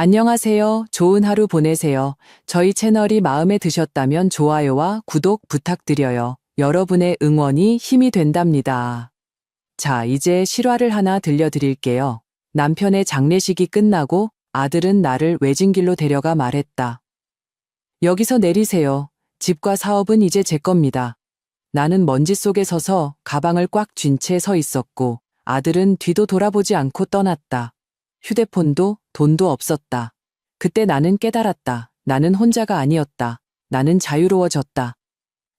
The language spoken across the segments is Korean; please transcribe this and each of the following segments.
안녕하세요. 좋은 하루 보내세요. 저희 채널이 마음에 드셨다면 좋아요와 구독 부탁드려요. 여러분의 응원이 힘이 된답니다. 자, 이제 실화를 하나 들려드릴게요. 남편의 장례식이 끝나고 아들은 나를 외진길로 데려가 말했다. 여기서 내리세요. 집과 사업은 이제 제 겁니다. 나는 먼지 속에 서서 가방을 꽉 쥔 채 서 있었고 아들은 뒤도 돌아보지 않고 떠났다. 휴대폰도 돈도 없었다. 그때 나는 깨달았다. 나는 혼자가 아니었다. 나는 자유로워졌다.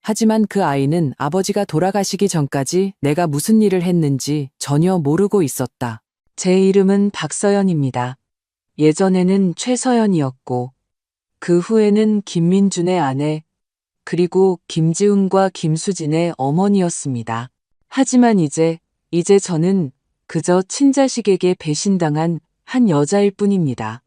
하지만 그 아이는 아버지가 돌아가시기 전까지 내가 무슨 일을 했는지 전혀 모르고 있었다. 제 이름은 박서연입니다. 예전에는 최서연이었고, 그 후에는 김민준의 아내, 그리고 김지훈과 김수진의 어머니였습니다. 하지만 이제 저는 그저 친자식에게 배신당한 한 여자일 뿐입니다.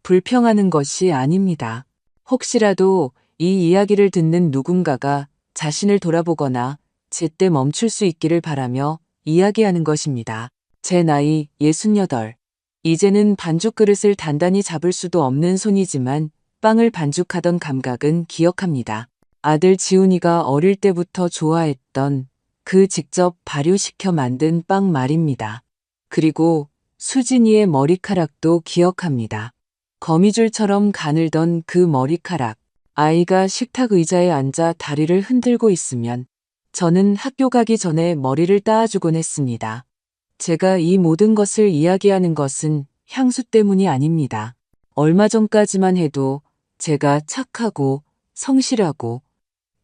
불평하는 것이 아닙니다. 혹시라도 이 이야기를 듣는 누군가가 자신을 돌아보거나 제때 멈출 수 있기를 바라며 이야기하는 것입니다. 제 나이 68. 이제는 반죽 그릇을 단단히 잡을 수도 없는 손이지만 빵을 반죽하던 감각은 기억합니다. 아들 지훈이가 어릴 때부터 좋아했던 그 직접 발효시켜 만든 빵 말입니다. 그리고 수진이의 머리카락도 기억합니다. 거미줄처럼 가늘던 그 머리카락. 아이가 식탁 의자에 앉아 다리를 흔들고 있으면 저는 학교 가기 전에 머리를 따아주곤 했습니다. 제가 이 모든 것을 이야기하는 것은 향수 때문이 아닙니다. 얼마 전까지만 해도 제가 착하고 성실하고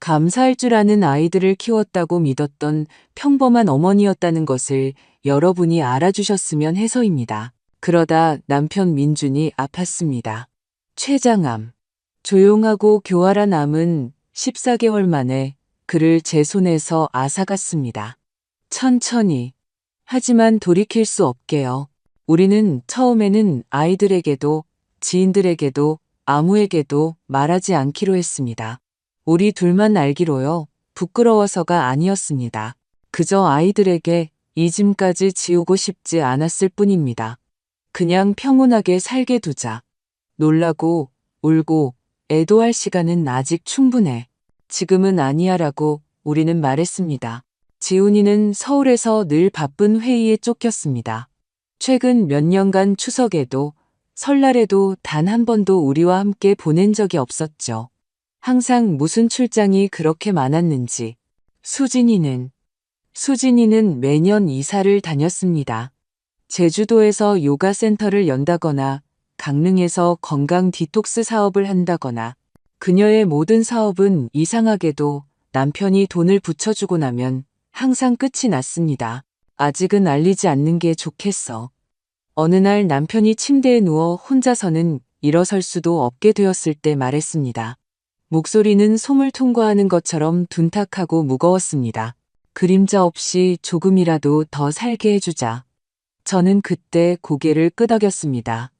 감사할 줄 아는 아이들을 키웠다고 믿었던 평범한 어머니였다는 것을 여러분이 알아주셨으면 해서입니다. 그러다 남편 민준이 아팠습니다. 췌장암. 조용하고 교활한 암은 14개월 만에 그를 제 손에서 앗아갔습니다. 천천히. 하지만 돌이킬 수 없게요. 우리는 처음에는 아이들에게도 지인들에게도 아무에게도 말하지 않기로 했습니다. 우리 둘만 알기로요. 부끄러워서가 아니었습니다. 그저 아이들에게 이 짐까지 지우고 싶지 않았을 뿐입니다. 그냥 평온하게 살게 두자. 놀라고 울고 애도할 시간은 아직 충분해. 지금은 아니야라고 우리는 말했습니다. 지훈이는 서울에서 늘 바쁜 회의에 쫓겼습니다. 최근 몇 년간 추석에도 설날에도 단 한 번도 우리와 함께 보낸 적이 없었죠. 항상 무슨 출장이 그렇게 많았는지. 수진이는 매년 이사를 다녔습니다. 제주도에서 요가 센터를 연다거나 강릉에서 건강 디톡스 사업을 한다거나 그녀의 모든 사업은 이상하게도 남편이 돈을 붙여주고 나면 항상 끝이 났습니다. 아직은 알리지 않는 게 좋겠어. 어느 날 남편이 침대에 누워 혼자서는 일어설 수도 없게 되었을 때 말했습니다. 목소리는 솜을 통과하는 것처럼 둔탁하고 무거웠습니다. 그림자 없이 조금이라도 더 살게 해주자. 저는 그때 고개를 끄덕였습니다.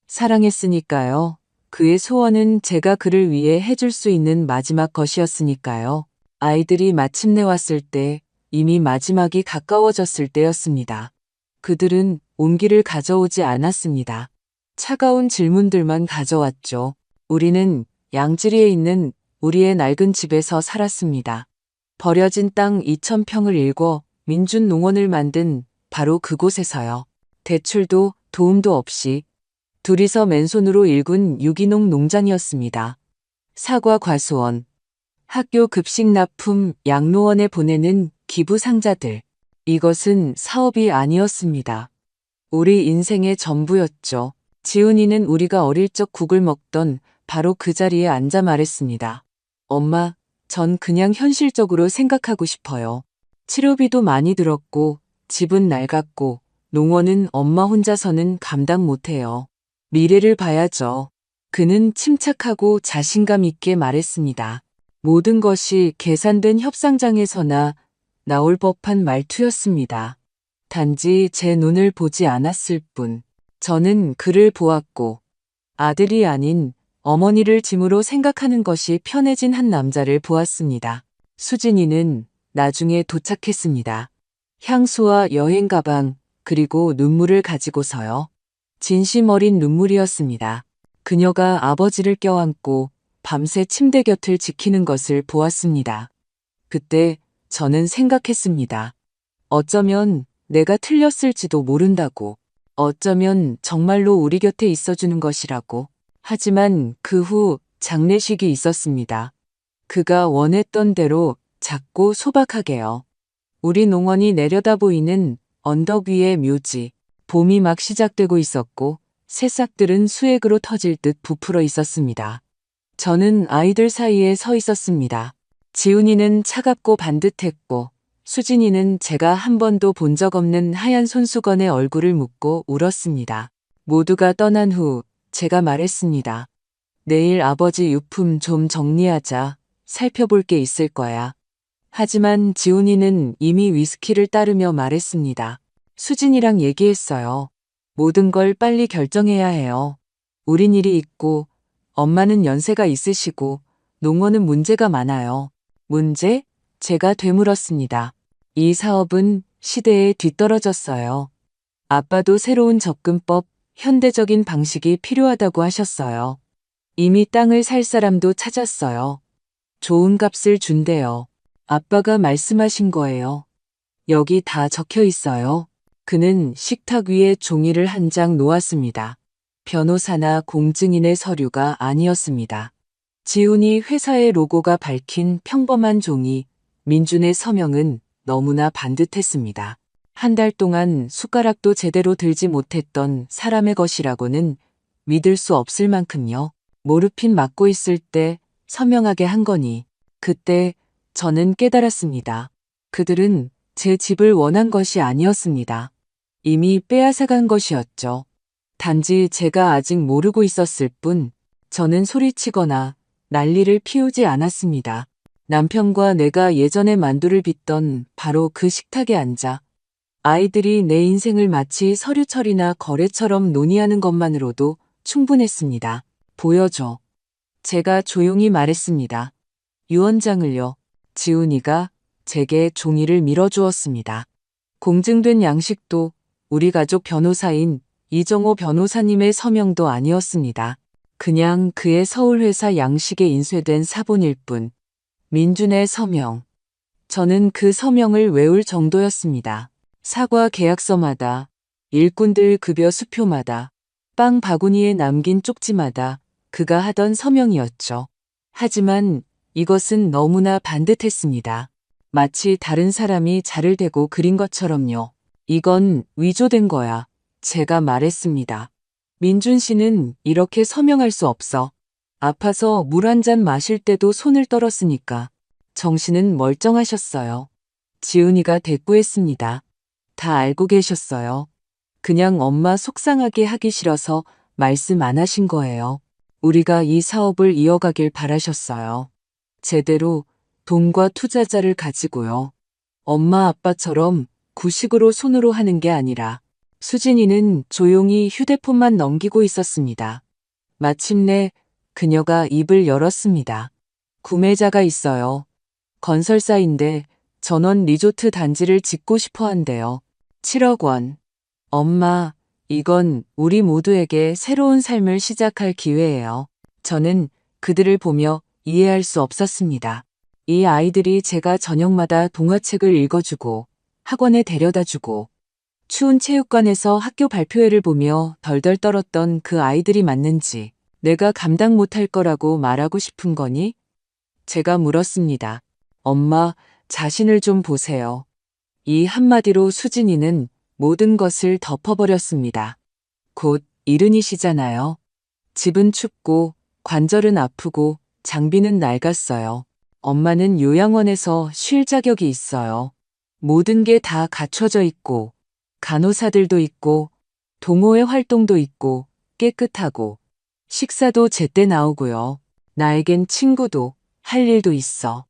사랑했으니까요. 그의 소원은 제가 그를 위해 해줄 수 있는 마지막 것이었으니까요. 아이들이 마침내 왔을 때 이미 마지막이 가까워졌을 때였습니다. 그들은 온기를 가져오지 않았습니다. 차가운 질문들만 가져왔죠. 우리는 양지리에 있는 우리의 낡은 집에서 살았습니다. 버려진 땅 2,000평을 일궈 민준 농원을 만든 바로 그곳에서요. 대출도 도움도 없이 둘이서 맨손으로 일군 유기농 농장이었습니다. 사과 과수원, 학교 급식 납품 양로원에 보내는 기부 상자들. 이것은 사업이 아니었습니다. 우리 인생의 전부였죠. 지훈이는 우리가 어릴 적 국을 먹던 바로 그 자리에 앉아 말했습니다. 엄마, 전 그냥 현실적으로 생각하고 싶어요. 치료비도 많이 들었고 집은 낡았고 농원은 엄마 혼자서는 감당 못해요. 미래를 봐야죠. 그는 침착하고 자신감 있게 말했습니다. 모든 것이 계산된 협상장에서나 나올 법한 말투였습니다. 단지 제 눈을 보지 않았을 뿐. 저는 그를 보았고 아들이 아닌 어머니를 짐으로 생각하는 것이 편해진 한 남자를 보았습니다. 수진이는 나중에 도착했습니다. 향수와 여행 가방 그리고 눈물을 가지고서요. 진심 어린 눈물이었습니다. 그녀가 아버지를 껴안고 밤새 침대 곁을 지키는 것을 보았습니다. 그때 저는 생각했습니다. 어쩌면 내가 틀렸을지도 모른다고. 어쩌면 정말로 우리 곁에 있어주는 것이라고. 하지만 그 후 장례식이 있었습니다. 그가 원했던 대로 작고 소박하게요. 우리 농원이 내려다 보이는 언덕 위의 묘지. 봄이 막 시작되고 있었고 새싹들은 수액으로 터질 듯 부풀어 있었습니다. 저는 아이들 사이에 서 있었습니다. 지훈이는 차갑고 반듯했고 수진이는 제가 한 번도 본 적 없는 하얀 손수건에 얼굴을 묻고 울었습니다. 모두가 떠난 후 제가 말했습니다. 내일 아버지 유품 좀 정리하자. 살펴볼 게 있을 거야. 하지만 지훈이는 이미 위스키를 따르며 말했습니다. 수진이랑 얘기했어요. 모든 걸 빨리 결정해야 해요. 우린 일이 있고 엄마는 연세가 있으시고 농원은 문제가 많아요. 문제? 제가 되물었습니다. 이 사업은 시대에 뒤떨어졌어요. 아빠도 새로운 접근법, 현대적인 방식이 필요하다고 하셨어요. 이미 땅을 살 사람도 찾았어요. 좋은 값을 준대요. 아빠가 말씀하신 거예요. 여기 다 적혀 있어요. 그는 식탁 위에 종이를 한 장 놓았습니다. 변호사나 공증인의 서류가 아니었습니다. 지훈이 회사의 로고가 밝힌 평범한 종이, 민준의 서명은 너무나 반듯했습니다. 한 달 동안 숟가락도 제대로 들지 못했던 사람의 것이라고는 믿을 수 없을 만큼요. 모르핀 맞고 있을 때 서명하게 한 거니. 그때 저는 깨달았습니다. 그들은 제 집을 원한 것이 아니었습니다. 이미 빼앗아간 것이었죠. 단지 제가 아직 모르고 있었을 뿐 저는 소리치거나 난리를 피우지 않았습니다. 남편과 내가 예전에 만두를 빚던 바로 그 식탁에 앉아 아이들이 내 인생을 마치 서류 처리나 거래처럼 논의하는 것만으로도 충분했습니다. 보여줘. 제가 조용히 말했습니다. 유언장을요. 지훈이가 제게 종이를 밀어주었습니다. 공증된 양식도 우리 가족 변호사인 이정호 변호사님의 서명도 아니었습니다. 그냥 그의 서울회사 양식에 인쇄된 사본일 뿐. 민준의 서명. 저는 그 서명을 외울 정도였습니다. 사과 계약서마다, 일꾼들 급여 수표마다, 빵 바구니에 남긴 쪽지마다 그가 하던 서명이었죠. 하지만 이것은 너무나 반듯했습니다. 마치 다른 사람이 자를 대고 그린 것처럼요. 이건 위조된 거야. 제가 말했습니다. 민준 씨는 이렇게 서명할 수 없어. 아파서 물 한 잔 마실 때도 손을 떨었으니까. 정신은 멀쩡하셨어요. 지훈이가 대꾸했습니다. 다 알고 계셨어요. 그냥 엄마 속상하게 하기 싫어서 말씀 안 하신 거예요. 우리가 이 사업을 이어가길 바라셨어요. 제대로 돈과 투자자를 가지고요. 엄마 아빠처럼 구식으로 손으로 하는 게 아니라. 수진이는 조용히 휴대폰만 넘기고 있었습니다. 마침내 그녀가 입을 열었습니다. 구매자가 있어요. 건설사인데 전원 리조트 단지를 짓고 싶어 한대요. 7억 원. 엄마, 이건 우리 모두에게 새로운 삶을 시작할 기회예요. 저는 그들을 보며 이해할 수 없었습니다. 이 아이들이 제가 저녁마다 동화책을 읽어주고 학원에 데려다주고 추운 체육관에서 학교 발표회를 보며 덜덜 떨었던 그 아이들이 맞는지 내가 감당 못할 거라고 말하고 싶은 거니? 제가 물었습니다. 엄마, 자신을 좀 보세요. 이 한마디로 수진이는 모든 것을 덮어버렸습니다. 곧 이른이시잖아요. 집은 춥고 관절은 아프고 장비는 낡았어요. 엄마는 요양원에서 쉴 자격이 있어요. 모든 게 다 갖춰져 있고 간호사들도 있고 동호회 활동도 있고 깨끗하고 식사도 제때 나오고요. 나에겐 친구도 할 일도 있어.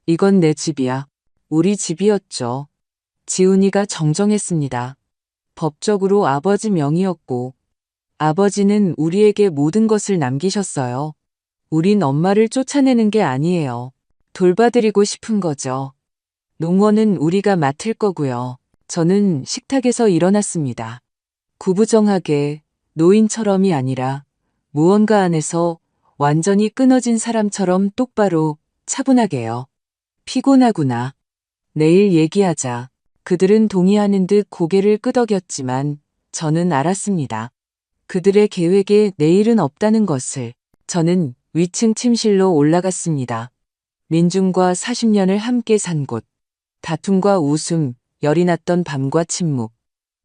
이건 내 집이야. 우리 집이었죠. 지훈이가 정정했습니다. 법적으로 아버지 명의였고 아버지는 우리에게 모든 것을 남기셨어요. 우린 엄마를 쫓아내는 게 아니에요. 돌봐드리고 싶은 거죠. 농원은 우리가 맡을 거고요. 저는 식탁에서 일어났습니다. 구부정하게 노인처럼이 아니라 무언가 안에서 완전히 끊어진 사람처럼 똑바로 차분하게요. 피곤하구나. 내일 얘기하자. 그들은 동의하는 듯 고개를 끄덕였지만 저는 알았습니다. 그들의 계획에 내일은 없다는 것을. 저는 위층 침실로 올라갔습니다. 민중과 40년을 함께 산 곳. 다툼과 웃음, 열이 났던 밤과 침묵.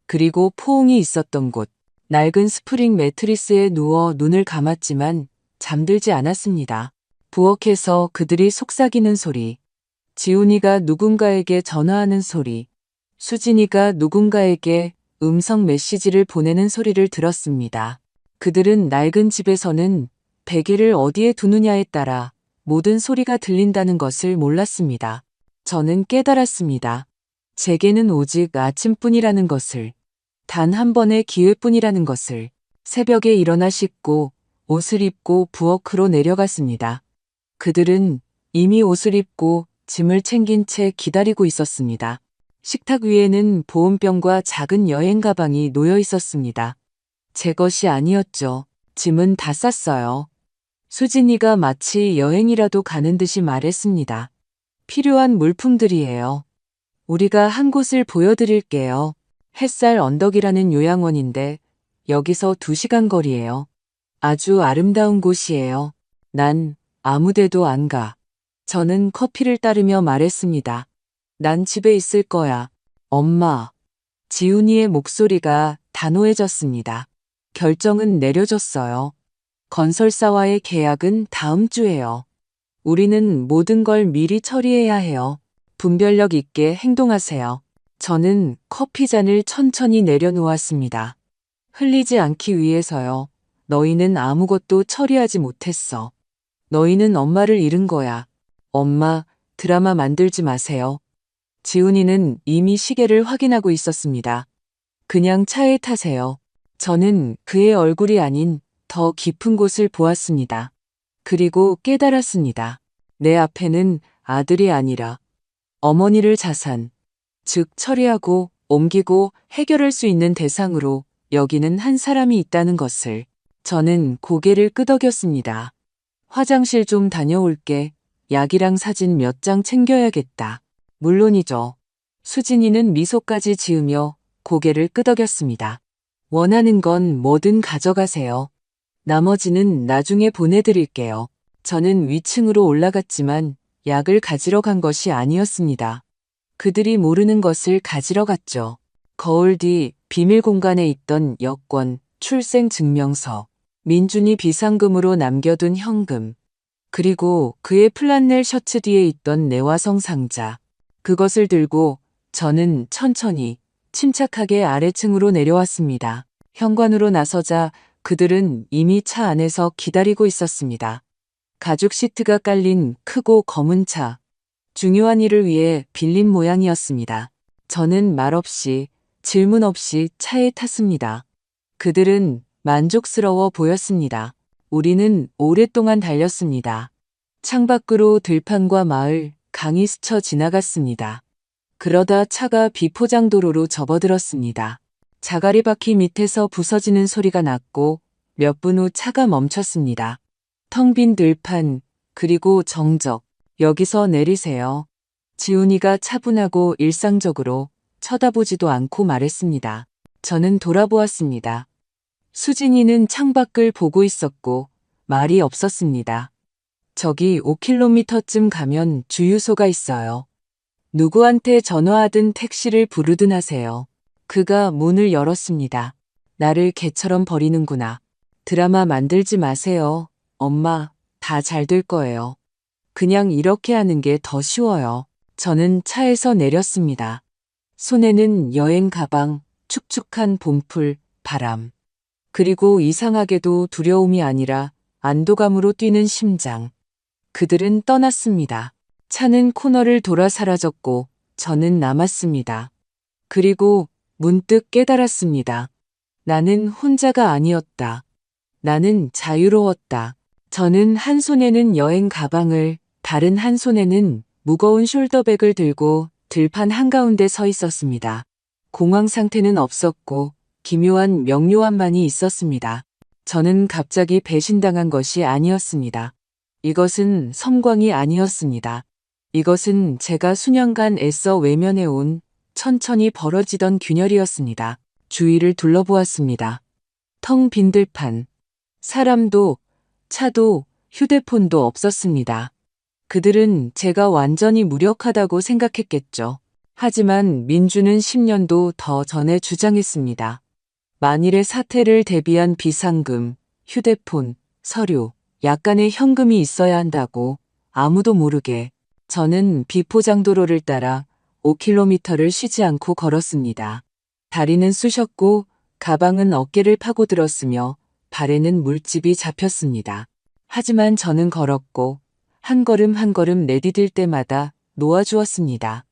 그리고 포옹이 있었던 곳. 낡은 스프링 매트리스에 누워 눈을 감았지만 잠들지 않았습니다. 부엌에서 그들이 속삭이는 소리. 지훈이가 누군가에게 전화하는 소리. 수진이가 누군가에게 음성 메시지를 보내는 소리를 들었습니다. 그들은 낡은 집에서는 베개를 어디에 두느냐에 따라 모든 소리가 들린다는 것을 몰랐습니다. 저는 깨달았습니다. 제게는 오직 아침뿐이라는 것을, 단 한 번의 기회뿐이라는 것을. 새벽에 일어나 씻고 옷을 입고 부엌으로 내려갔습니다. 그들은 이미 옷을 입고 짐을 챙긴 채 기다리고 있었습니다. 식탁 위에는 보온병과 작은 여행 가방이 놓여 있었습니다. 제 것이 아니었죠. 짐은 다 쌌어요. 수진이가 마치 여행이라도 가는 듯이 말했습니다. 필요한 물품들이에요. 우리가 한 곳을 보여드릴게요. 햇살 언덕이라는 요양원인데 여기서 2시간 거리예요. 아주 아름다운 곳이에요. 난 아무데도 안 가. 저는 커피를 따르며 말했습니다. 난 집에 있을 거야. 엄마. 지훈이의 목소리가 단호해졌습니다. 결정은 내려졌어요. 건설사와의 계약은 다음 주에요. 우리는 모든 걸 미리 처리해야 해요. 분별력 있게 행동하세요. 저는 커피잔을 천천히 내려놓았습니다. 흘리지 않기 위해서요. 너희는 아무것도 처리하지 못했어. 너희는 엄마를 잃은 거야. 엄마, 드라마 만들지 마세요. 지훈이는 이미 시계를 확인하고 있었습니다. 그냥 차에 타세요. 저는 그의 얼굴이 아닌 더 깊은 곳을 보았습니다. 그리고 깨달았습니다. 내 앞에는 아들이 아니라 어머니를 자산, 즉 처리하고 옮기고 해결할 수 있는 대상으로 여기는 한 사람이 있다는 것을. 저는 고개를 끄덕였습니다. 화장실 좀 다녀올게. 약이랑 사진 몇 장 챙겨야겠다. 물론이죠. 수진이는 미소까지 지으며 고개를 끄덕였습니다. 원하는 건 뭐든 가져가세요. 나머지는 나중에 보내드릴게요. 저는 위층으로 올라갔지만 약을 가지러 간 것이 아니었습니다. 그들이 모르는 것을 가지러 갔죠. 거울 뒤 비밀 공간에 있던 여권, 출생 증명서, 민준이 비상금으로 남겨둔 현금, 그리고 그의 플란넬 셔츠 뒤에 있던 내화성 상자. 그것을 들고 저는 천천히 침착하게 아래층으로 내려왔습니다. 현관으로 나서자 그들은 이미 차 안에서 기다리고 있었습니다. 가죽 시트가 깔린 크고 검은 차. 중요한 일을 위해 빌린 모양이었습니다. 저는 말없이 질문 없이 차에 탔습니다. 그들은 만족스러워 보였습니다. 우리는 오랫동안 달렸습니다. 창밖으로 들판과 마을, 강이 스쳐 지나갔습니다. 그러다 차가 비포장도로로 접어들었습니다. 자가리 바퀴 밑에서 부서지는 소리가 났고 몇 분 후 차가 멈췄습니다. 텅 빈 들판, 그리고 정적. 여기서 내리세요. 지훈이가 차분하고 일상적으로 쳐다보지도 않고 말했습니다. 저는 돌아보았습니다. 수진이는 창밖을 보고 있었고 말이 없었습니다. 저기 5km쯤 가면 주유소가 있어요. 누구한테 전화하든 택시를 부르든 하세요. 그가 문을 열었습니다. 나를 개처럼 버리는구나. 드라마 만들지 마세요. 엄마, 다 잘 될 거예요. 그냥 이렇게 하는 게 더 쉬워요. 저는 차에서 내렸습니다. 손에는 여행 가방, 축축한 봄풀, 바람. 그리고 이상하게도 두려움이 아니라 안도감으로 뛰는 심장. 그들은 떠났습니다. 차는 코너를 돌아 사라졌고 저는 남았습니다. 그리고 문득 깨달았습니다. 나는 혼자가 아니었다. 나는 자유로웠다. 저는 한 손에는 여행 가방을, 다른 한 손에는 무거운 숄더백을 들고 들판 한가운데 서 있었습니다. 공황 상태는 없었고 기묘한 명료함만이 있었습니다. 저는 갑자기 배신당한 것이 아니었습니다. 이것은 섬광이 아니었습니다. 이것은 제가 수년간 애써 외면해온 천천히 벌어지던 균열이었습니다. 주위를 둘러보았습니다. 텅 빈 들판. 사람도, 차도, 휴대폰도 없었습니다. 그들은 제가 완전히 무력하다고 생각했겠죠. 하지만 민주는 10년도 더 전에 주장했습니다. 만일의 사태를 대비한 비상금, 휴대폰, 서류, 약간의 현금이 있어야 한다고 아무도 모르게 저는 비포장도로를 따라 5km를 쉬지 않고 걸었습니다. 다리는 쑤셨고 가방은 어깨를 파고들었으며 발에는 물집이 잡혔습니다. 하지만 저는 걸었고 한 걸음 한 걸음 내디딜 때마다 놓아주었습니다.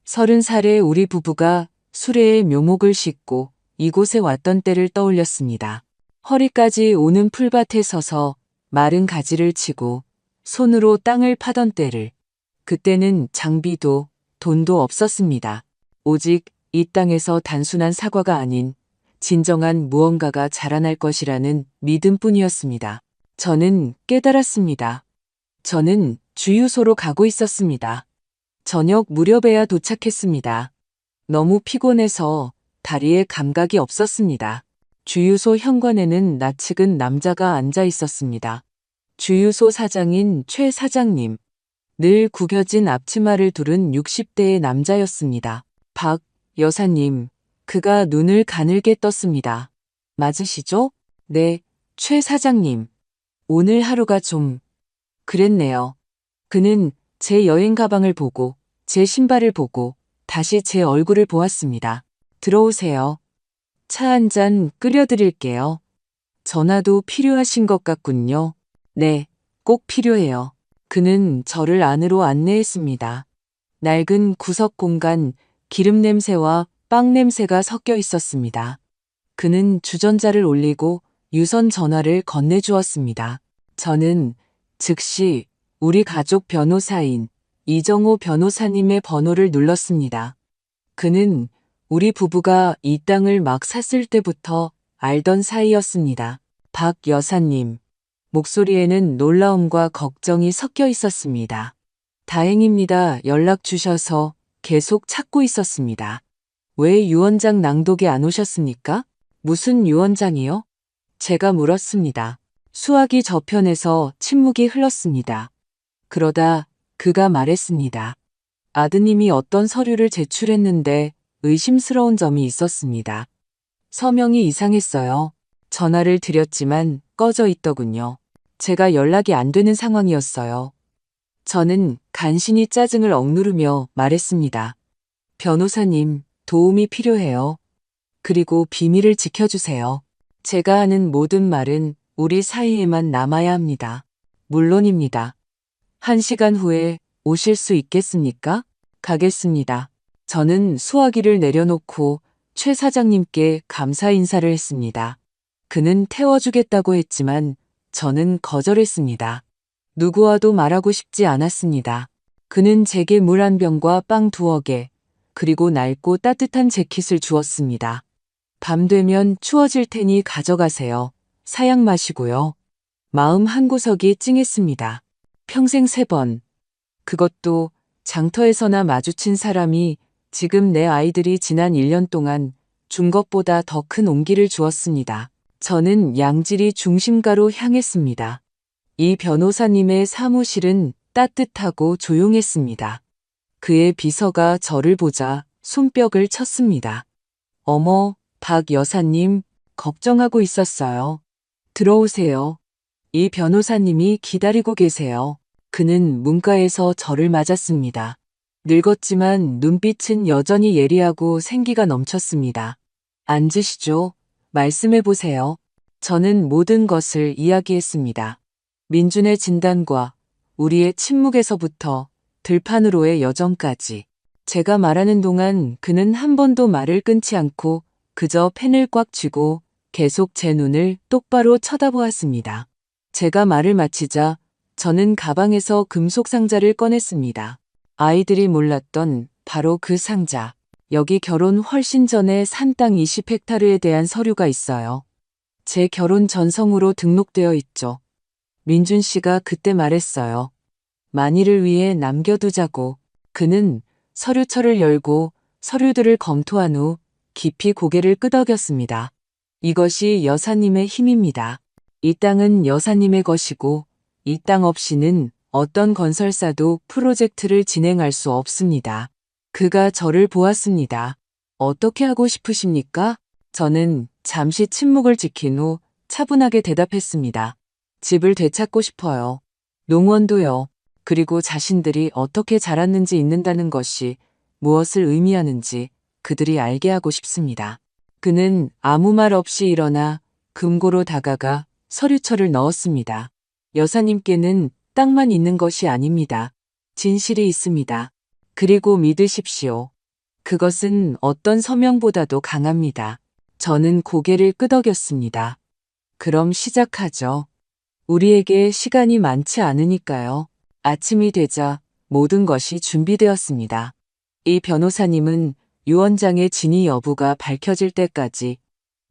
30살의 우리 부부가 수레에 묘목을 싣고 이곳에 왔던 때를 떠올렸습니다. 허리까지 오는 풀밭에 서서 마른 가지를 치고 손으로 땅을 파던 때를. 그때는 장비도 돈도 없었습니다. 오직 이 땅에서 단순한 사과가 아닌 진정한 무언가가 자라날 것이라는 믿음뿐이었습니다. 저는 깨달았습니다. 저는 주유소로 가고 있었습니다. 저녁 무렵에야 도착했습니다. 너무 피곤해서 다리에 감각이 없었습니다. 주유소 현관에는 낯익은 남자가 앉아 있었습니다. 주유소 사장인 최 사장님. 늘 구겨진 앞치마를 두른 60대의 남자였습니다. 박 여사님. 그가 눈을 가늘게 떴습니다. 맞으시죠? 네, 최 사장님. 오늘 하루가 좀 그랬네요. 그는 제 여행 가방을 보고 제 신발을 보고 다시 제 얼굴을 보았습니다. 들어오세요. 차 한 잔 끓여드릴게요. 전화도 필요하신 것 같군요. 네, 꼭 필요해요. 그는 저를 안으로 안내했습니다. 낡은 구석 공간, 기름 냄새와 빵 냄새가 섞여 있었습니다. 그는 주전자를 올리고 유선 전화를 건네주었습니다. 저는 즉시 우리 가족 변호사인 이정호 변호사님의 번호를 눌렀습니다. 그는 우리 부부가 이 땅을 막 샀을 때부터 알던 사이였습니다. 박 여사님. 목소리에는 놀라움과 걱정이 섞여 있었습니다. 다행입니다. 연락 주셔서 계속 찾고 있었습니다. 왜 유언장 낭독에 안 오셨습니까? 무슨 유언장이요? 제가 물었습니다. 수화기 저편에서 침묵이 흘렀습니다. 그러다 그가 말했습니다. 아드님이 어떤 서류를 제출했는데 의심스러운 점이 있었습니다. 서명이 이상했어요. 전화를 드렸지만 꺼져 있더군요. 제가 연락이 안 되는 상황이었어요. 저는 간신히 짜증을 억누르며 말했습니다. 변호사님, 도움이 필요해요. 그리고 비밀을 지켜주세요. 제가 하는 모든 말은 우리 사이에만 남아야 합니다. 물론입니다. 1시간 후에 오실 수 있겠습니까? 가겠습니다. 저는 수화기를 내려놓고 최 사장님께 감사 인사를 했습니다. 그는 태워주겠다고 했지만 저는 거절했습니다. 누구와도 말하고 싶지 않았습니다. 그는 제게 물 한 병과 빵 2개, 그리고 낡고 따뜻한 재킷을 주었습니다. 밤 되면 추워질 테니 가져가세요. 사양 마시고요. 마음 한구석이 찡했습니다. 평생 3번. 그것도 장터에서나 마주친 사람이 지금 내 아이들이 지난 1년 동안 준 것보다 더 큰 온기를 주었습니다. 저는 양지리 중심가로 향했습니다. 이 변호사님의 사무실은 따뜻하고 조용했습니다. 그의 비서가 저를 보자 손뼉을 쳤습니다. 어머, 박 여사님, 걱정하고 있었어요. 들어오세요. 이 변호사님이 기다리고 계세요. 그는 문가에서 저를 맞았습니다. 늙었지만 눈빛은 여전히 예리하고 생기가 넘쳤습니다. 앉으시죠. 말씀해 보세요. 저는 모든 것을 이야기했습니다. 민준의 진단과 우리의 침묵에서부터 들판으로의 여정까지. 제가 말하는 동안 그는 한 번도 말을 끊지 않고 그저 펜을 꽉 쥐고 계속 제 눈을 똑바로 쳐다보았습니다. 제가 말을 마치자 저는 가방에서 금속 상자를 꺼냈습니다. 아이들이 몰랐던 바로 그 상자. 여기 결혼 훨씬 전에 산 땅 20헥타르에 대한 서류가 있어요. 제 결혼 전성으로 등록되어 있죠. 민준 씨가 그때 말했어요. 만일을 위해 남겨두자고. 그는 서류철을 열고 서류들을 검토한 후 깊이 고개를 끄덕였습니다. 이것이 여사님의 힘입니다. 이 땅은 여사님의 것이고 이 땅 없이는 어떤 건설사도 프로젝트를 진행할 수 없습니다. 그가 저를 보았습니다. 어떻게 하고 싶으십니까? 저는 잠시 침묵을 지킨 후 차분하게 대답했습니다. 집을 되찾고 싶어요. 농원도요. 그리고 자신들이 어떻게 자랐는지 잊는다는 것이 무엇을 의미하는지 그들이 알게 하고 싶습니다. 그는 아무 말 없이 일어나 금고로 다가가 서류철을 넣었습니다. 여사님께는 땅만 있는 것이 아닙니다. 진실이 있습니다. 그리고 믿으십시오. 그것은 어떤 서명보다도 강합니다. 저는 고개를 끄덕였습니다. 그럼 시작하죠. 우리에게 시간이 많지 않으니까요. 아침이 되자 모든 것이 준비되었습니다. 이 변호사님은 유언장의 진위 여부가 밝혀질 때까지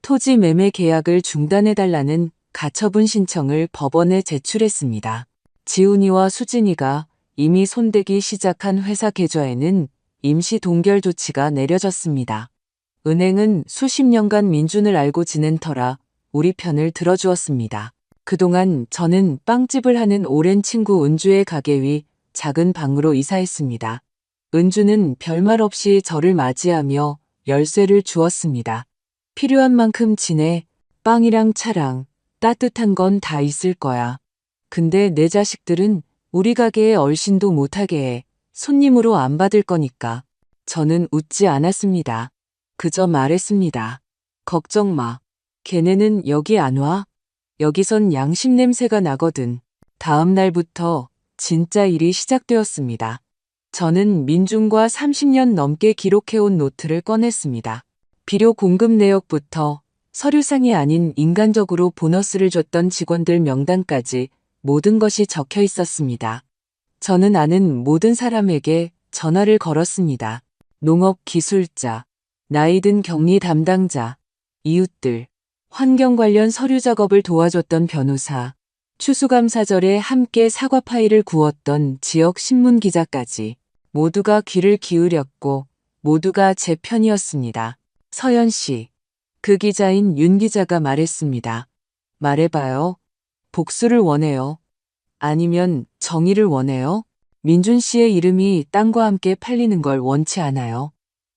토지 매매 계약을 중단해달라는 가처분 신청을 법원에 제출했습니다. 지훈이와 수진이가 이미 손대기 시작한 회사 계좌에는 임시 동결 조치가 내려졌습니다. 은행은 수십 년간 민준을 알고 지낸 터라 우리 편을 들어주었습니다. 그동안 저는 빵집을 하는 오랜 친구 은주의 가게 위 작은 방으로 이사했습니다. 은주는 별말 없이 저를 맞이하며 열쇠를 주었습니다. 필요한 만큼 지내. 빵이랑 차랑 따뜻한 건 다 있을 거야. 근데 내 자식들은 우리 가게에 얼씬도 못하게 해. 손님으로 안 받을 거니까. 저는 웃지 않았습니다. 그저 말했습니다. 걱정 마. 걔네는 여기 안 와. 여기선 양심 냄새가 나거든. 다음 날부터 진짜 일이 시작되었습니다. 저는 민준과 30년 넘게 기록해온 노트를 꺼냈습니다. 비료 공급 내역부터 서류상이 아닌 인간적으로 보너스를 줬던 직원들 명단까지 모든 것이 적혀 있었습니다. 저는 아는 모든 사람에게 전화를 걸었습니다. 농업 기술자, 나이든 격리 담당자, 이웃들, 환경 관련 서류 작업을 도와줬던 변호사, 추수감사절에 함께 사과 파이를 구웠던 지역 신문 기자까지 모두가 귀를 기울였고 모두가 제 편이었습니다. 서연 씨, 그 기자인 윤 기자가 말했습니다. 말해봐요. 복수를 원해요. 아니면 정의를 원해요? 민준 씨의 이름이 땅과 함께 팔리는 걸 원치 않아요.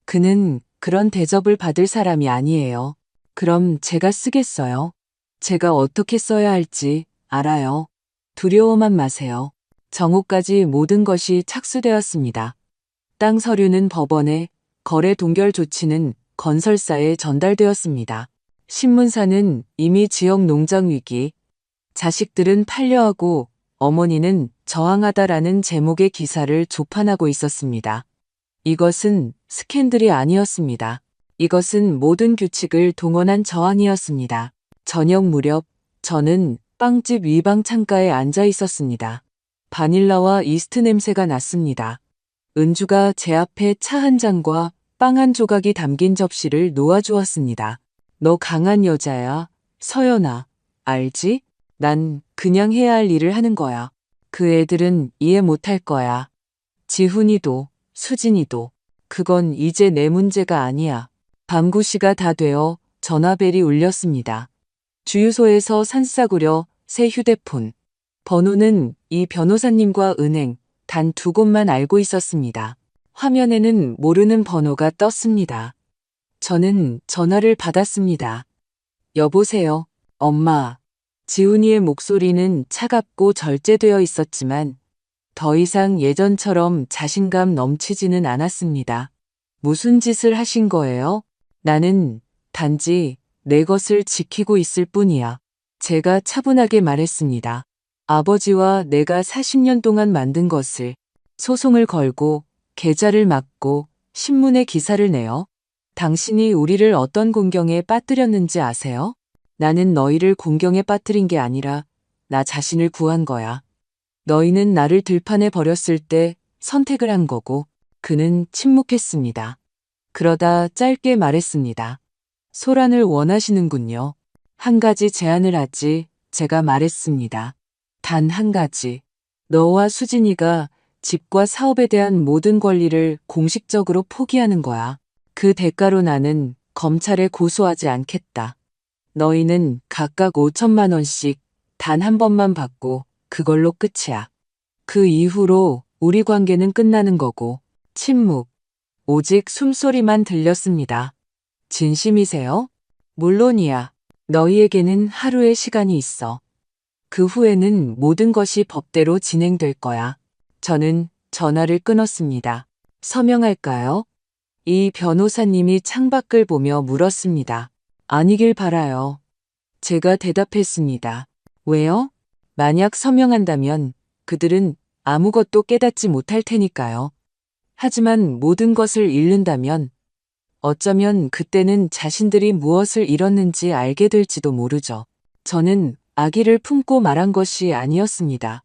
그는 그런 대접을 받을 사람이 아니에요. 그럼 제가 쓰겠어요. 제가 어떻게 써야 할지 알아요. 두려워만 마세요. 정오까지 모든 것이 착수되었습니다. 땅 서류는 법원에, 거래 동결 조치는 건설사에 전달되었습니다. 신문사는 이미 지역 농장 위기, 자식들은 팔려하고 어머니는 저항하다라는 제목의 기사를 조판하고 있었습니다. 이것은 스캔들이 아니었습니다. 이것은 모든 규칙을 동원한 저항이었습니다. 저녁 무렵 저는 빵집 위방 창가에 앉아 있었습니다. 바닐라와 이스트 냄새가 났습니다. 은주가 제 앞에 차 한 잔과 빵 한 조각이 담긴 접시를 놓아주었습니다. 너 강한 여자야, 서연아. 알지? 난 그냥 해야 할 일을 하는 거야. 그 애들은 이해 못할 거야. 지훈이도, 수진이도. 그건 이제 내 문제가 아니야. 밤 9시가 다 되어 전화벨이 울렸습니다. 주유소에서 산싸구려 새 휴대폰. 번호는 이 변호사님과 은행 단 두 곳만 알고 있었습니다. 화면에는 모르는 번호가 떴습니다. 저는 전화를 받았습니다. 여보세요, 엄마. 지훈이의 목소리는 차갑고 절제되어 있었지만 더 이상 예전처럼 자신감 넘치지는 않았습니다. 무슨 짓을 하신 거예요? 나는 단지 내 것을 지키고 있을 뿐이야. 제가 차분하게 말했습니다. 아버지와 내가 40년 동안 만든 것을 소송을 걸고 계좌를 막고 신문에 기사를 내어 당신이 우리를 어떤 공경에 빠뜨렸는지 아세요? 나는 너희를 공경에 빠뜨린 게 아니라 나 자신을 구한 거야. 너희는 나를 들판에 버렸을 때 선택을 한 거고. 그는 침묵했습니다. 그러다 짧게 말했습니다. 소란을 원하시는군요. 한 가지 제안을 하지, 제가 말했습니다. 단 한 가지. 너와 수진이가 집과 사업에 대한 모든 권리를 공식적으로 포기하는 거야. 그 대가로 나는 검찰에 고소하지 않겠다. 너희는 각각 5천만 원씩 단 한 번만 받고 그걸로 끝이야. 그 이후로 우리 관계는 끝나는 거고, 침묵. 오직 숨소리만 들렸습니다. 진심이세요? 물론이야. 너희에게는 하루의 시간이 있어. 그 후에는 모든 것이 법대로 진행될 거야. 저는 전화를 끊었습니다. 서명할까요? 이 변호사님이 창밖을 보며 물었습니다. 아니길 바라요. 제가 대답했습니다. 왜요? 만약 서명한다면 그들은 아무것도 깨닫지 못할 테니까요. 하지만 모든 것을 잃는다면 어쩌면 그때는 자신들이 무엇을 잃었는지 알게 될지도 모르죠. 저는 아기를 품고 말한 것이 아니었습니다.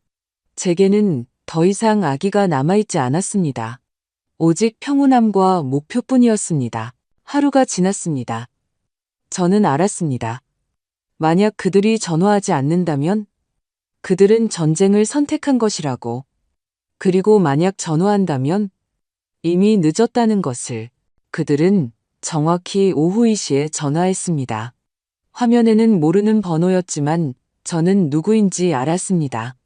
제게는 더 이상 아기가 남아있지 않았습니다. 오직 평온함과 목표뿐이었습니다. 하루가 지났습니다. 저는 알았습니다. 만약 그들이 전화하지 않는다면 그들은 전쟁을 선택한 것이라고. 그리고 만약 전화한다면 이미 늦었다는 것을. 그들은 정확히 오후 2시에 전화했습니다. 화면에는 모르는 번호였지만 저는 누구인지 알았습니다.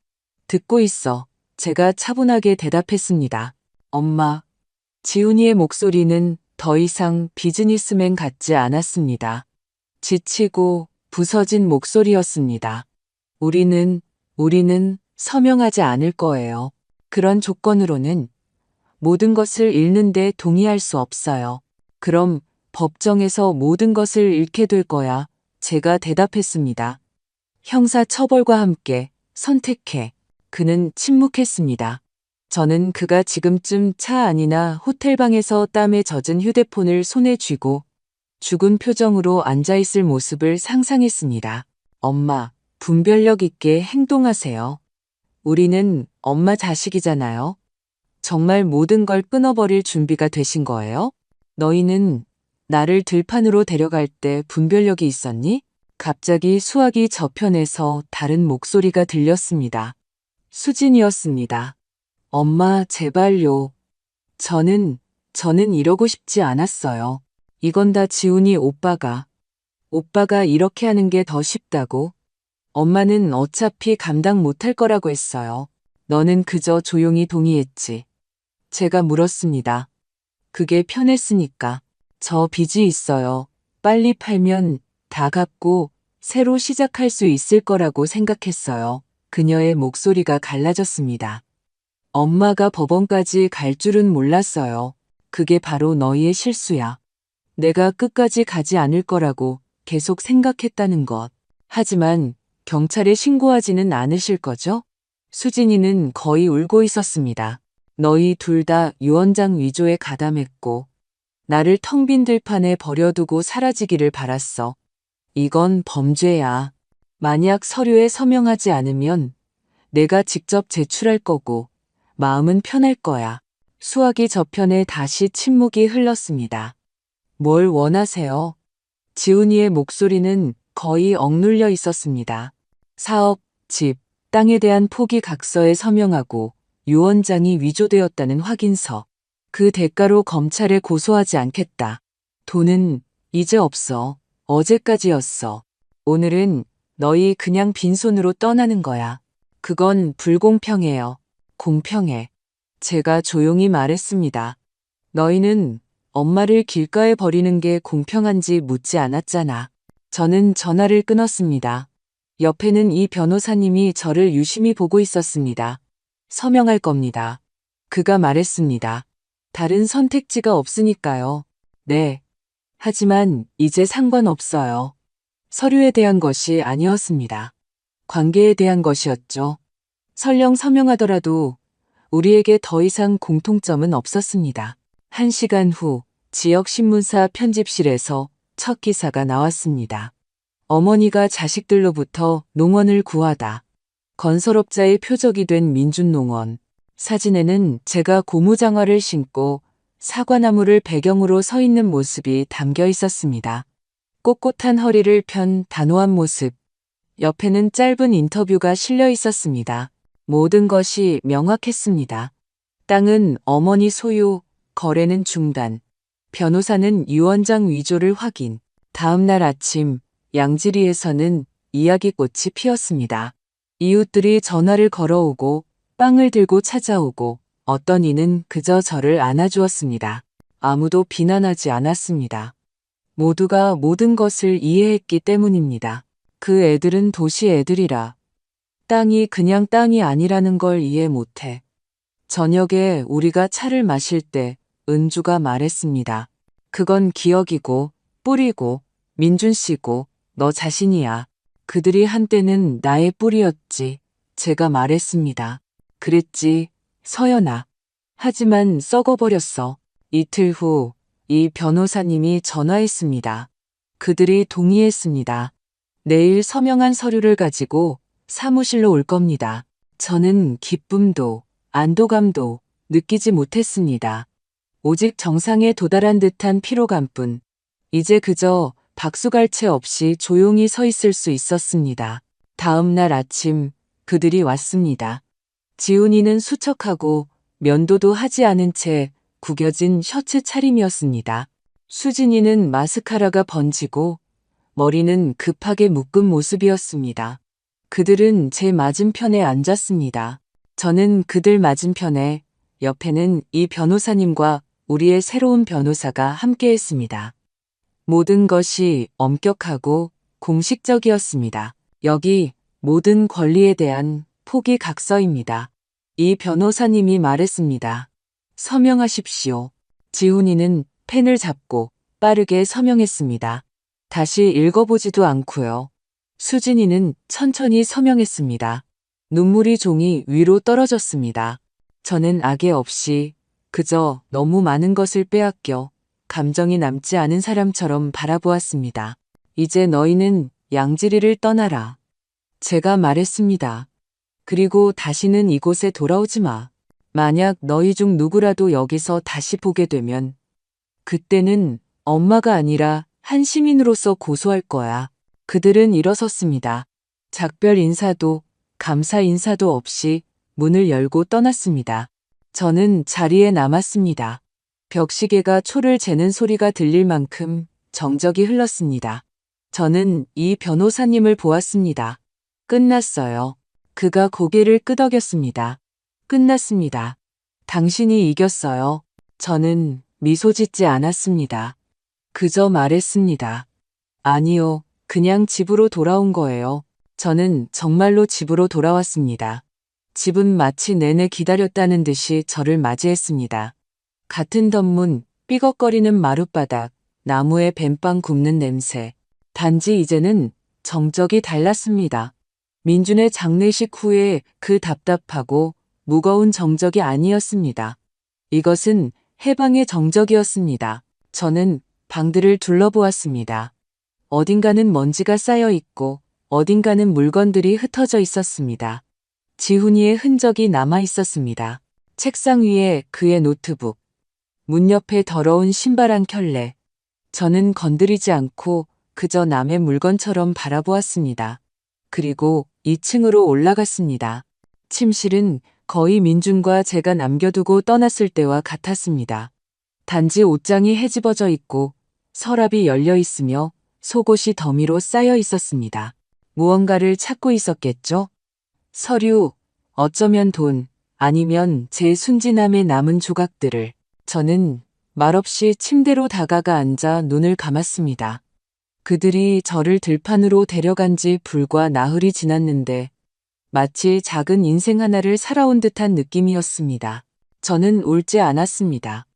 듣고 있어. 제가 차분하게 대답했습니다. 엄마. 지훈이의 목소리는 더 이상 비즈니스맨 같지 않았습니다. 지치고 부서진 목소리였습니다. 우리는 서명하지 않을 거예요. 그런 조건으로는 모든 것을 잃는데 동의할 수 없어요. 그럼 법정에서 모든 것을 잃게 될 거야. 제가 대답했습니다. 형사 처벌과 함께 선택해. 그는 침묵했습니다. 저는 그가 지금쯤 차 안이나 호텔방에서 땀에 젖은 휴대폰을 손에 쥐고 죽은 표정으로 앉아있을 모습을 상상했습니다. 엄마, 분별력 있게 행동하세요. 우리는 엄마 자식이잖아요. 정말 모든 걸 끊어버릴 준비가 되신 거예요? 너희는 나를 들판으로 데려갈 때 분별력이 있었니? 갑자기 수화기 저편에서 다른 목소리가 들렸습니다. 수진이었습니다. 엄마, 제발요. 저는 이러고 싶지 않았어요. 이건 다 지훈이 오빠가 이렇게 하는 게 더 쉽다고. 엄마는 어차피 감당 못할 거라고 했어요. 너는 그저 조용히 동의했지. 제가 물었습니다. 그게 편했으니까. 저 빚이 있어요. 빨리 팔면 다 갚고 새로 시작할 수 있을 거라고 생각했어요. 그녀의 목소리가 갈라졌습니다. 엄마가 법원까지 갈 줄은 몰랐어요. 그게 바로 너희의 실수야. 내가 끝까지 가지 않을 거라고 계속 생각했다는 것. 하지만 경찰에 신고하지는 않으실 거죠? 수진이는 거의 울고 있었습니다. 너희 둘 다 유언장 위조에 가담했고 나를 텅 빈 들판에 버려두고 사라지기를 바랐어. 이건 범죄야. 만약 서류에 서명하지 않으면 내가 직접 제출할 거고 마음은 편할 거야. 수화기 저편에 다시 침묵이 흘렀습니다. 뭘 원하세요? 지훈이의 목소리는 거의 억눌려 있었습니다. 사업, 집, 땅에 대한 포기 각서에 서명하고 유언장이 위조되었다는 확인서. 그 대가로 검찰에 고소하지 않겠다. 돈은 이제 없어. 어제까지였어. 오늘은 너희 그냥 빈손으로 떠나는 거야. 그건 불공평해요. 공평해. 제가 조용히 말했습니다. 너희는 엄마를 길가에 버리는 게 공평한지 묻지 않았잖아. 저는 전화를 끊었습니다. 옆에는 이 변호사님이 저를 유심히 보고 있었습니다. 서명할 겁니다. 그가 말했습니다. 다른 선택지가 없으니까요. 네. 하지만 이제 상관없어요. 서류에 대한 것이 아니었습니다. 관계에 대한 것이었죠. 설령 서명하더라도 우리에게 더 이상 공통점은 없었습니다. 1시간 후 지역 신문사 편집실에서 첫 기사가 나왔습니다. 어머니가 자식들로부터 농원을 구하다. 건설업자의 표적이 된 민준농원. 사진에는 제가 고무장화를 신고 사과나무를 배경으로 서 있는 모습이 담겨 있었습니다. 꼿꼿한 허리를 편 단호한 모습. 옆에는 짧은 인터뷰가 실려 있었습니다. 모든 것이 명확했습니다. 땅은 어머니 소유, 거래는 중단. 변호사는 유언장 위조를 확인. 다음 날 아침 양지리에서는 이야기꽃이 피었습니다. 이웃들이 전화를 걸어오고 빵을 들고 찾아오고 어떤 이는 그저 저를 안아주었습니다. 아무도 비난하지 않았습니다. 모두가 모든 것을 이해했기 때문입니다. 그 애들은 도시 애들이라. 땅이 그냥 땅이 아니라는 걸 이해 못해. 저녁에 우리가 차를 마실 때 은주가 말했습니다. 그건 기억이고 뿌리고 민준 씨고 너 자신이야. 그들이 한때는 나의 뿌리였지. 제가 말했습니다. 그랬지, 서연아. 하지만 썩어버렸어. 이틀 후 이 변호사님이 전화했습니다. 그들이 동의했습니다. 내일 서명한 서류를 가지고 사무실로 올 겁니다. 저는 기쁨도 안도감도 느끼지 못했습니다. 오직 정상에 도달한 듯한 피로감뿐. 이제 그저 박수갈채 없이 조용히 서 있을 수 있었습니다. 다음 날 아침 그들이 왔습니다. 지훈이는 수척하고 면도도 하지 않은 채 구겨진 셔츠 차림이었습니다. 수진이는 마스카라가 번지고 머리는 급하게 묶은 모습이었습니다. 그들은 제 맞은편에 앉았습니다. 저는 그들 맞은편에, 옆에는 이 변호사님과 우리의 새로운 변호사가 함께했습니다. 모든 것이 엄격하고 공식적이었습니다. 여기 모든 권리에 대한 포기 각서입니다. 이 변호사님이 말했습니다. 서명하십시오. 지훈이는 펜을 잡고 빠르게 서명했습니다. 다시 읽어보지도 않고요. 수진이는 천천히 서명했습니다. 눈물이 종이 위로 떨어졌습니다. 저는 악의 없이 그저 너무 많은 것을 빼앗겨 감정이 남지 않은 사람처럼 바라보았습니다. 이제 너희는 양지리를 떠나라. 제가 말했습니다. 그리고 다시는 이곳에 돌아오지 마. 만약 너희 중 누구라도 여기서 다시 보게 되면 그때는 엄마가 아니라 한 시민으로서 고소할 거야. 그들은 일어섰습니다. 작별 인사도 감사 인사도 없이 문을 열고 떠났습니다. 저는 자리에 남았습니다. 벽시계가 초를 재는 소리가 들릴 만큼 정적이 흘렀습니다. 저는 이 변호사님을 보았습니다. 끝났어요. 그가 고개를 끄덕였습니다. 끝났습니다. 당신이 이겼어요. 저는 미소 짓지 않았습니다. 그저 말했습니다. 아니요, 그냥 집으로 돌아온 거예요. 저는 정말로 집으로 돌아왔습니다. 집은 마치 내내 기다렸다는 듯이 저를 맞이했습니다. 같은 덧문, 삐걱거리는 마룻바닥, 나무에 뱀빵 굽는 냄새. 단지 이제는 정적이 달랐습니다. 민준의 장례식 후에 그 답답하고 무거운 정적이 아니었습니다. 이것은 해방의 정적이었습니다. 저는 방들을 둘러보았습니다. 어딘가는 먼지가 쌓여 있고 어딘가는 물건들이 흩어져 있었습니다. 지훈이의 흔적이 남아 있었습니다. 책상 위에 그의 노트북, 문 옆에 더러운 신발 한 켤레. 저는 건드리지 않고 그저 남의 물건처럼 바라보았습니다. 그리고 2층으로 올라갔습니다. 침실은 거의 민준과 제가 남겨두고 떠났을 때와 같았습니다. 단지 옷장이 헤집어져 있고 서랍이 열려 있으며 속옷이 더미로 쌓여 있었습니다. 무언가를 찾고 있었겠죠? 서류, 어쩌면 돈, 아니면 제 순진함에 남은 조각들을. 저는 말없이 침대로 다가가 앉아 눈을 감았습니다. 그들이 저를 들판으로 데려간 지 불과 나흘이 지났는데 마치 작은 인생 하나를 살아온 듯한 느낌이었습니다. 저는 울지 않았습니다.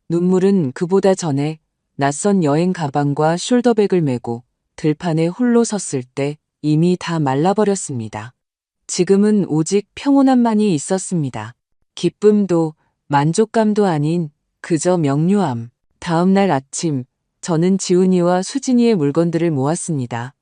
눈물은 그보다 전에 낯선 여행 가방과 숄더백을 메고 들판에 홀로 섰을 때 이미 다 말라버렸습니다. 지금은 오직 평온함만이 있었습니다. 기쁨도 만족감도 아닌 그저 명료함. 다음 날 아침 저는 지훈이와 수진이의 물건들을 모았습니다.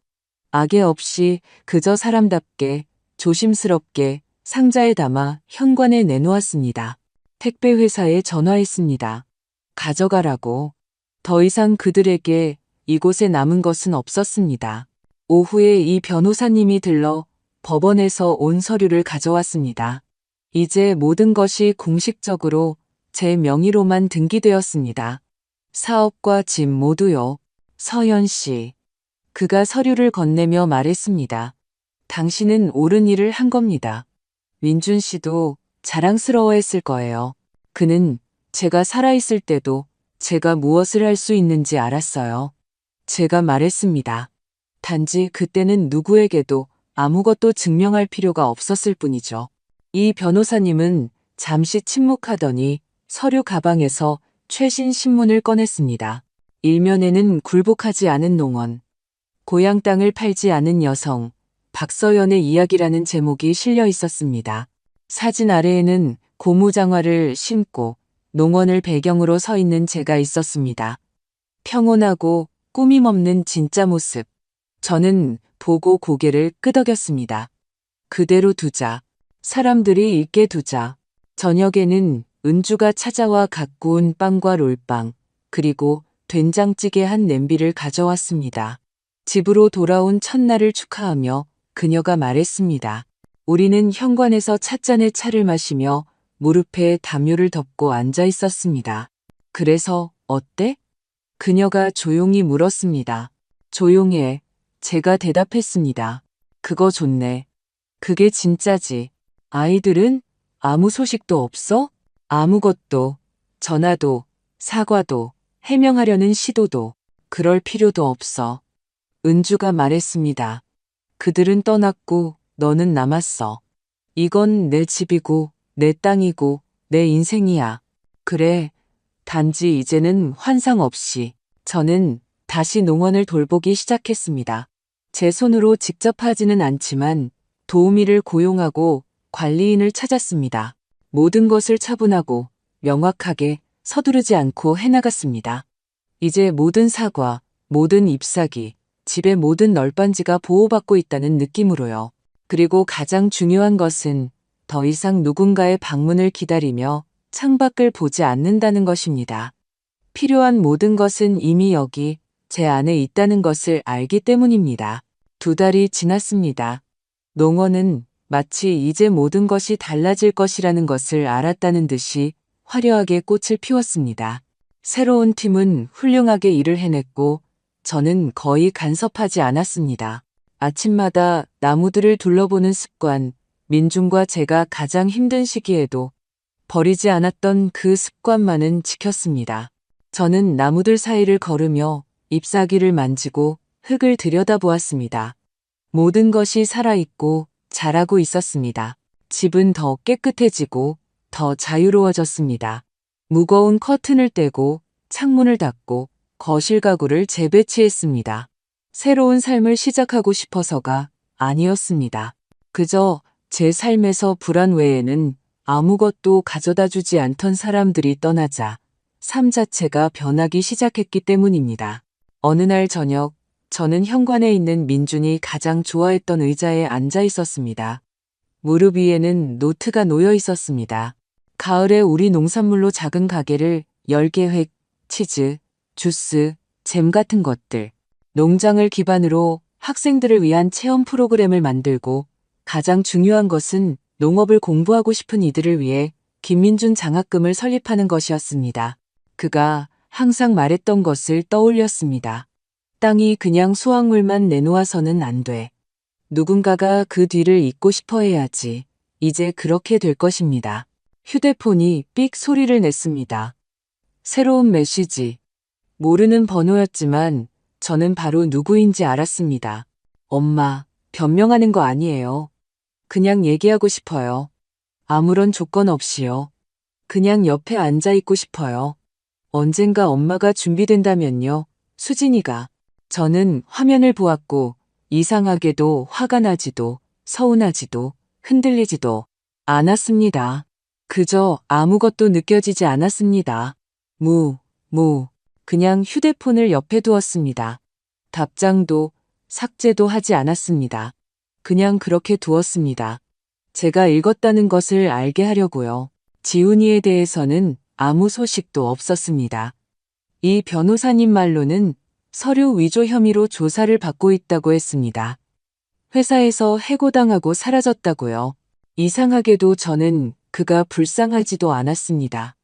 악의 없이 그저 사람답게 조심스럽게 상자에 담아 현관에 내놓았습니다. 택배회사에 전화했습니다. 가져가라고. 더 이상 그들에게 이곳에 남은 것은 없었습니다. 오후에 이 변호사님이 들러 법원에서 온 서류를 가져왔습니다. 이제 모든 것이 공식적으로 제 명의로만 등기되었습니다. 사업과 집 모두요. 서현 씨. 그가 서류를 건네며 말했습니다. 당신은 옳은 일을 한 겁니다. 민준 씨도 자랑스러워했을 거예요. 그는 제가 살아있을 때도 제가 무엇을 할 수 있는지 알았어요. 제가 말했습니다. 단지 그때는 누구에게도 아무것도 증명할 필요가 없었을 뿐이죠. 이 변호사님은 잠시 침묵하더니 서류 가방에서 최신 신문을 꺼냈습니다. 일면에는 굴복하지 않은 농원, 고향 땅을 팔지 않은 여성, 박서연의 이야기라는 제목이 실려 있었습니다. 사진 아래에는 고무장화를 신고 농원을 배경으로 서 있는 제가 있었습니다. 평온하고 꾸밈 없는 진짜 모습. 저는 보고 고개를 끄덕였습니다. 그대로 두자. 사람들이 읽게 두자. 저녁에는 은주가 찾아와 갖고 온 빵과 롤빵, 그리고 된장찌개 한 냄비를 가져왔습니다. 집으로 돌아온 첫날을 축하하며 그녀가 말했습니다. 우리는 현관에서 찻잔에 차를 마시며 무릎에 담요를 덮고 앉아 있었습니다. 그래서 어때? 그녀가 조용히 물었습니다. 조용해. 제가 대답했습니다. 그거 좋네. 그게 진짜지. 아이들은 아무 소식도 없어? 아무것도, 전화도, 사과도, 해명하려는 시도도, 그럴 필요도 없어. 은주가 말했습니다. 그들은 떠났고 너는 남았어. 이건 내 집이고 내 땅이고 내 인생이야. 그래, 단지 이제는 환상 없이 저는 다시 농원을 돌보기 시작했습니다. 제 손으로 직접 하지는 않지만 도우미를 고용하고 관리인을 찾았습니다. 모든 것을 차분하고 명확하게 서두르지 않고 해나갔습니다. 이제 모든 사과, 모든 잎사귀, 집의 모든 널빤지가 보호받고 있다는 느낌으로요. 그리고 가장 중요한 것은 더 이상 누군가의 방문을 기다리며 창밖을 보지 않는다는 것입니다. 필요한 모든 것은 이미 여기 제 안에 있다는 것을 알기 때문입니다. 2달이 지났습니다. 농원은 마치 이제 모든 것이 달라질 것이라는 것을 알았다는 듯이 화려하게 꽃을 피웠습니다. 새로운 팀은 훌륭하게 일을 해냈고 저는 거의 간섭하지 않았습니다. 아침마다 나무들을 둘러보는 습관, 민중과 제가 가장 힘든 시기에도 버리지 않았던 그 습관만은 지켰습니다. 저는 나무들 사이를 걸으며 잎사귀를 만지고 흙을 들여다보았습니다. 모든 것이 살아있고 자라고 있었습니다. 집은 더 깨끗해지고 더 자유로워졌습니다. 무거운 커튼을 떼고 창문을 닫고 거실 가구를 재배치했습니다. 새로운 삶을 시작하고 싶어서가 아니었습니다. 그저 제 삶에서 불안 외에는 아무것도 가져다 주지 않던 사람들이 떠나자 삶 자체가 변하기 시작했기 때문입니다. 어느 날 저녁, 저는 현관에 있는 민준이 가장 좋아했던 의자에 앉아 있었습니다. 무릎 위에는 노트가 놓여 있었습니다. 가을에 우리 농산물로 작은 가게를 열 계획, 치즈, 주스, 잼 같은 것들, 농장을 기반으로 학생들을 위한 체험 프로그램을 만들고 가장 중요한 것은 농업을 공부하고 싶은 이들을 위해 김민준 장학금을 설립하는 것이었습니다. 그가 항상 말했던 것을 떠올렸습니다. 땅이 그냥 수확물만 내놓아서는 안 돼. 누군가가 그 뒤를 잇고 싶어 해야지. 이제 그렇게 될 것입니다. 휴대폰이 삑 소리를 냈습니다. 새로운 메시지. 모르는 번호였지만 저는 바로 누구인지 알았습니다. 엄마, 변명하는 거 아니에요. 그냥 얘기하고 싶어요. 아무런 조건 없이요. 그냥 옆에 앉아 있고 싶어요. 언젠가 엄마가 준비된다면요. 수진이가. 저는 화면을 보았고 이상하게도 화가 나지도 서운하지도 흔들리지도 않았습니다. 그저 아무것도 느껴지지 않았습니다. 그냥 휴대폰을 옆에 두었습니다. 답장도 삭제도 하지 않았습니다. 그냥 그렇게 두었습니다. 제가 읽었다는 것을 알게 하려고요. 지훈이에 대해서는 아무 소식도 없었습니다. 이 변호사님 말로는 서류 위조 혐의로 조사를 받고 있다고 했습니다. 회사에서 해고당하고 사라졌다고요. 이상하게도 저는 그가 불쌍하지도 않았습니다.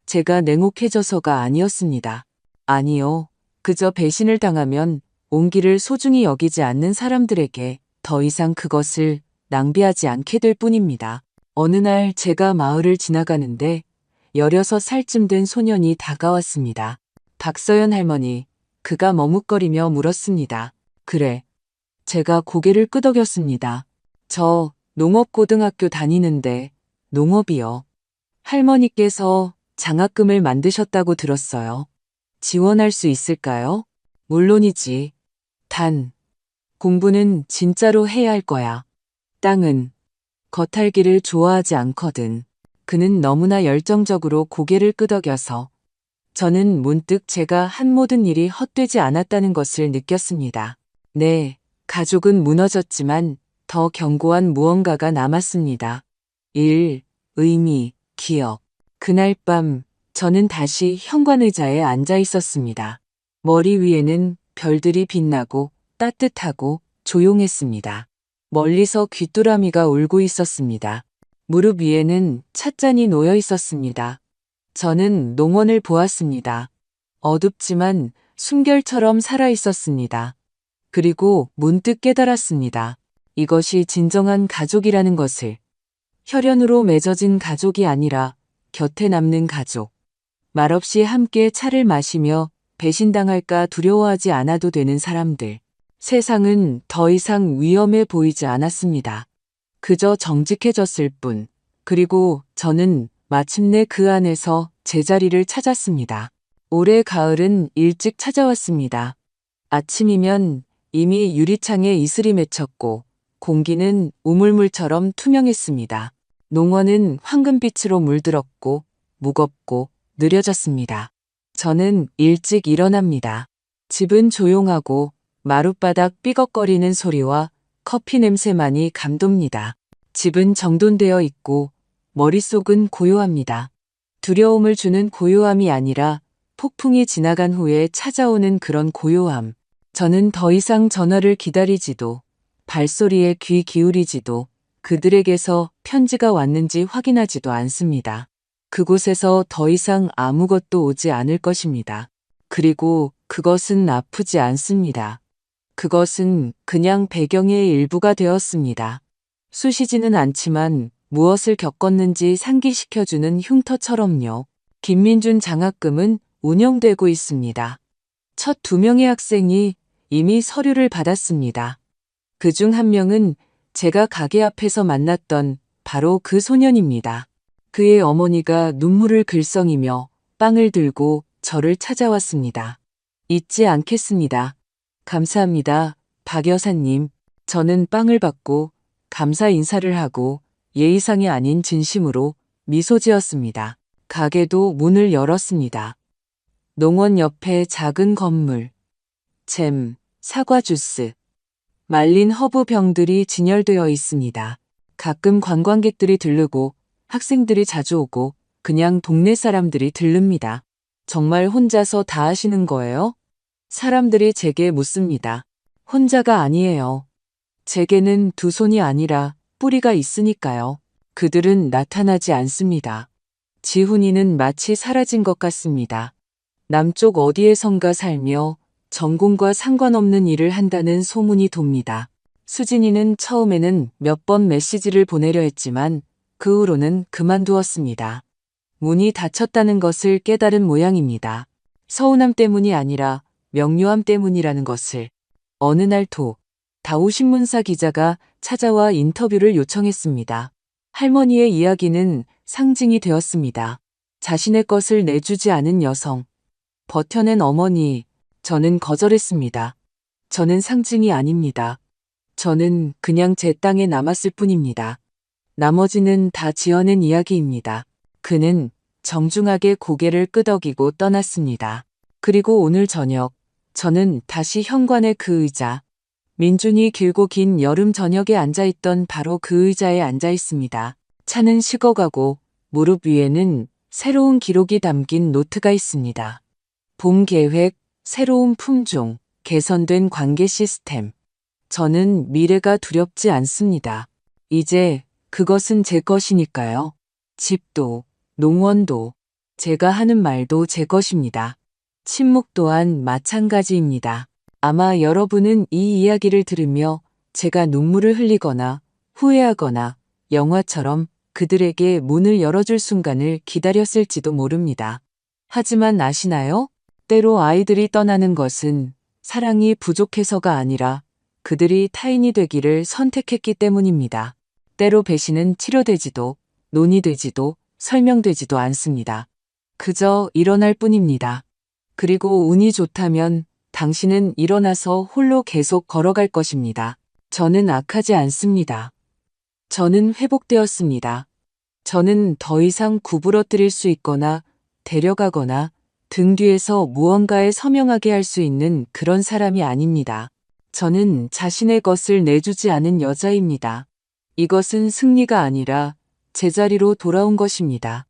제가 냉혹해져서가 아니었습니다. 아니요. 그저 배신을 당하면 온기를 소중히 여기지 않는 사람들에게 더 이상 그것을 낭비하지 않게 될 뿐입니다. 어느 날 제가 마을을 지나가는데 16살쯤 된 소년이 다가왔습니다. 박서연 할머니, 그가 머뭇거리며 물었습니다. 그래. 제가 고개를 끄덕였습니다. 저 농업고등학교 다니는데 농업이요. 할머니께서 장학금을 만드셨다고 들었어요. 지원할 수 있을까요? 물론이지. 단, 공부는 진짜로 해야 할 거야. 땅은 겉핥기를 좋아하지 않거든. 그는 너무나 열정적으로 고개를 끄덕여서 저는 문득 제가 한 모든 일이 헛되지 않았다는 것을 느꼈습니다. 네, 가족은 무너졌지만 더 견고한 무언가가 남았습니다. 일, 의미, 기억. 그날 밤 저는 다시 현관의자에 앉아 있었습니다. 머리 위에는 별들이 빛나고 따뜻하고 조용했습니다. 멀리서 귀뚜라미가 울고 있었습니다. 무릎 위에는 찻잔이 놓여 있었습니다. 저는 농원을 보았습니다. 어둡지만 숨결처럼 살아 있었습니다. 그리고 문득 깨달았습니다. 이것이 진정한 가족이라는 것을. 혈연으로 맺어진 가족이 아니라 곁에 남는 가족. 말없이 함께 차를 마시며 배신당할까 두려워하지 않아도 되는 사람들. 세상은 더 이상 위험해 보이지 않았습니다. 그저 정직해졌을 뿐. 그리고 저는 마침내 그 안에서 제자리를 찾았습니다. 올해 가을은 일찍 찾아왔습니다. 아침이면 이미 유리창에 이슬이 맺혔고 공기는 우물물처럼 투명했습니다. 농원은 황금빛으로 물들었고 무겁고 느려졌습니다. 저는 일찍 일어납니다. 집은 조용하고 마룻바닥 삐걱거리는 소리와 커피 냄새만이 감돕니다. 집은 정돈되어 있고 머릿속은 고요합니다. 두려움을 주는 고요함이 아니라 폭풍이 지나간 후에 찾아오는 그런 고요함. 저는 더 이상 전화를 기다리지도 발소리에 귀 기울이지도 그들에게서 편지가 왔는지 확인하지도 않습니다. 그곳에서 더 이상 아무것도 오지 않을 것입니다. 그리고 그것은 아프지 않습니다. 그것은 그냥 배경의 일부가 되었습니다. 쑤시지는 않지만 무엇을 겪었는지 상기시켜주는 흉터처럼요. 김민준 장학금은 운영되고 있습니다. 첫 2명의 학생이 이미 서류를 받았습니다. 그중 한 명은 제가 가게 앞에서 만났던 바로 그 소년입니다. 그의 어머니가 눈물을 글썽이며 빵을 들고 저를 찾아왔습니다. 잊지 않겠습니다. 감사합니다, 박 여사님. 저는 빵을 받고 감사 인사를 하고 예의상이 아닌 진심으로 미소 지었습니다. 가게도 문을 열었습니다. 농원 옆에 작은 건물. 잼, 사과 주스, 말린 허브 병들이 진열되어 있습니다. 가끔 관광객들이 들르고 학생들이 자주 오고 그냥 동네 사람들이 들릅니다. 정말 혼자서 다 하시는 거예요? 사람들이 제게 묻습니다. 혼자가 아니에요. 제게는 2손이 아니라 뿌리가 있으니까요. 그들은 나타나지 않습니다. 지훈이는 마치 사라진 것 같습니다. 남쪽 어디에선가 살며 전공과 상관없는 일을 한다는 소문이 돕니다. 수진이는 처음에는 몇 번 메시지를 보내려 했지만 그 후로는 그만두었습니다. 문이 닫혔다는 것을 깨달은 모양입니다. 서운함 때문이 아니라 명료함 때문이라는 것을. 어느 날 다우신문사 기자가 찾아와 인터뷰를 요청했습니다. 할머니의 이야기는 상징이 되었습니다. 자신의 것을 내주지 않은 여성, 버텨낸 어머니. 저는 거절했습니다. 저는 상징이 아닙니다. 저는 그냥 제 땅에 남았을 뿐입니다. 나머지는 다 지어낸 이야기입니다. 그는 정중하게 고개를 끄덕이고 떠났습니다. 그리고 오늘 저녁, 저는 다시 현관의 그 의자, 민준이 길고 긴 여름 저녁에 앉아있던 바로 그 의자에 앉아 있습니다. 차는 식어가고 무릎 위에는 새로운 기록이 담긴 노트가 있습니다. 봄 계획, 새로운 품종, 개선된 관계 시스템. 저는 미래가 두렵지 않습니다. 이제 그것은 제 것이니까요. 집도, 농원도, 제가 하는 말도 제 것입니다. 침묵 또한 마찬가지입니다. 아마 여러분은 이 이야기를 들으며 제가 눈물을 흘리거나 후회하거나 영화처럼 그들에게 문을 열어줄 순간을 기다렸을지도 모릅니다. 하지만 아시나요? 때로 아이들이 떠나는 것은 사랑이 부족해서가 아니라 그들이 타인이 되기를 선택했기 때문입니다. 때로 배신은 치료되지도 논의되지도 설명되지도 않습니다. 그저 일어날 뿐입니다. 그리고 운이 좋다면 당신은 일어나서 홀로 계속 걸어갈 것입니다. 저는 악하지 않습니다. 저는 회복되었습니다. 저는 더 이상 구부러뜨릴 수 있거나 데려가거나 등 뒤에서 무언가에 서명하게 할 수 있는 그런 사람이 아닙니다. 저는 자신의 것을 내주지 않은 여자입니다. 이것은 승리가 아니라 제자리로 돌아온 것입니다.